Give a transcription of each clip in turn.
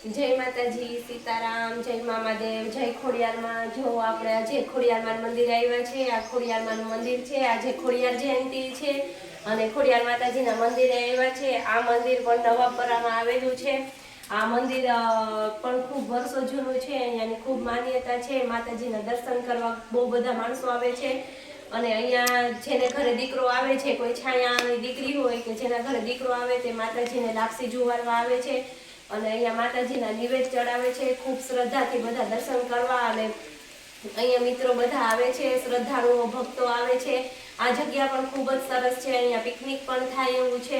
जय माताजी, सीताराम, जय मामादेव, जय खोडियारमा। जो આપણે આજે ખોડિયારમાં મંદિર આવ્યા છે। આ ખોડિયારમાંનું મંદિર છે। આજે ખોડિયાર જયંતિ છે અને ખોડિયાર માતાજીના મંદિરે આવ્યા છે। આ મંદિર પણ નવાપરામાં આવેલું છે। આ મંદિર પણ ખૂબ વર્ષો જૂનું છે। અહીંયાની ખૂબ માન્યતા છે। માતાજીના દર્શન કરવા બહુ બધા માણસો આવે છે અને અહીંયા જેને ઘરે દીકરો આવે છે, કોઈ છાયાની દીકરી હોય કે જેના ઘરે દીકરો આવે તે માતાજીને લાપસી જુવારવા આવે છે અને અહીંયા માતાજીના નિવેદ ચડાવે છે। ખૂબ શ્રદ્ધાથી બધા દર્શન કરવા અને અહીંયા મિત્રો બધા આવે છે, શ્રદ્ધાળુઓ ભક્તો આવે છે। આ જગ્યા પણ ખૂબ જ સરસ છે। અહીંયા પિકનિક પણ થાય એવું છે।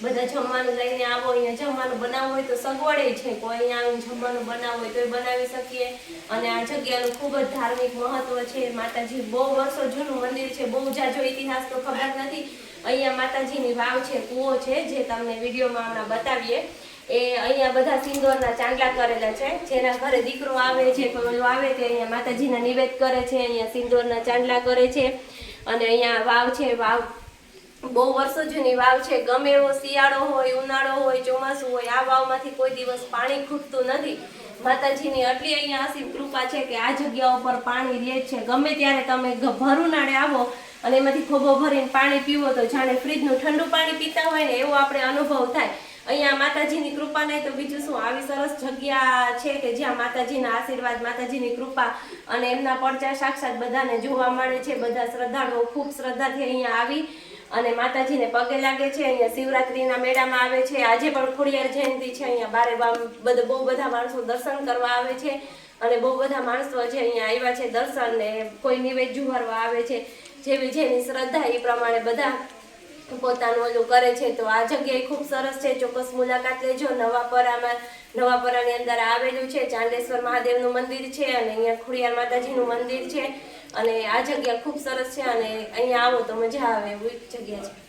બધા જમવાનું લઈને આવો। અહીંયા જમવાનું બનાવવું હોય તો સગવડ છે, કોઈ અહીંયા આવીને જમવાનું બનાવવું હોય તો બનાવી શકીએ અને આ જગ્યાનું ખૂબ જ ધાર્મિક મહત્વ છે। માતાજી બહુ વર્ષો જૂનું મંદિર છે, બહુ જાજો ઇતિહાસ તો ખબર નથી। અહીંયા માતાજીની વાવ છે, કૂવો છે, જે તમને વિડીયોમાં હમણાં બતાવીએ। એ અહીંયા બધા સિંદૂરના ચાંદલા કરેલા છે। જેના ઘરે દીકરો આવે છે, કોઈ આવે તે અહીંયા માતાજીના નિવેદ કરે છે, અહીંયા સિંદૂરના ચાંદલા કરે છે અને અહીંયા વાવ છે। વાવ બહુ વર્ષો જૂની વાવ છે। ગમે એવો શિયાળો હોય, ઉનાળો હોય, ચોમાસું હોય, આ વાવમાંથી કોઈ દિવસ પાણી ખૂટતું નથી। માતાજીની આટલી અહીંયા અસીમ કૃપા છે કે આ જગ્યા ઉપર પાણી રહે છે। ગમે ત્યારે તમે ભર ઉનાળે આવો અને એમાંથી ખોબો ભરીને પાણી પીવો તો જાણે ફ્રીજનું ઠંડુ પાણી પીતા હોય ને એવો આપણે અનુભવ થાય। અહીંયા માતાજીની કૃપા નહીં તો બીજું શું। આવી સરસ જગ્યા છે કે જ્યાં માતાજીના આશીર્વાદ, માતાજીની કૃપા અને એમના પડચા સાક્ષાત બધાને જોવા મળે છે। બધા શ્રદ્ધાળુઓ ખૂબ શ્રદ્ધાથી અહીંયા આવી અને માતાજીને પગે લાગે છે। અહીંયા શિવરાત્રીના મેળામાં આવે છે। આજે પણ ખોડિયાર જયંતિ છે। અહીંયા બારે બહુ બધા માણસો દર્શન કરવા આવે છે અને બહુ બધા માણસો છે અહીંયા આવ્યા છે દર્શન ને કોઈ નિવેદ જુહારવા આવે છે। જેવી જેની શ્રદ્ધા એ પ્રમાણે બધા પોતાનું ઓલું કરે છે। તો આ જગ્યાએ ખૂબ સરસ છે, ચોક્કસ મુલાકાત લેજો। નવાપરાની અંદર આવેલું છે, ચાંદેશ્વર મહાદેવનું મંદિર છે અને અહીંયા ખોડિયાર માતાજીનું મંદિર છે અને આ જગ્યા ખૂબ સરસ છે અને અહીંયા આવો તો મજા આવે એવી જગ્યા છે।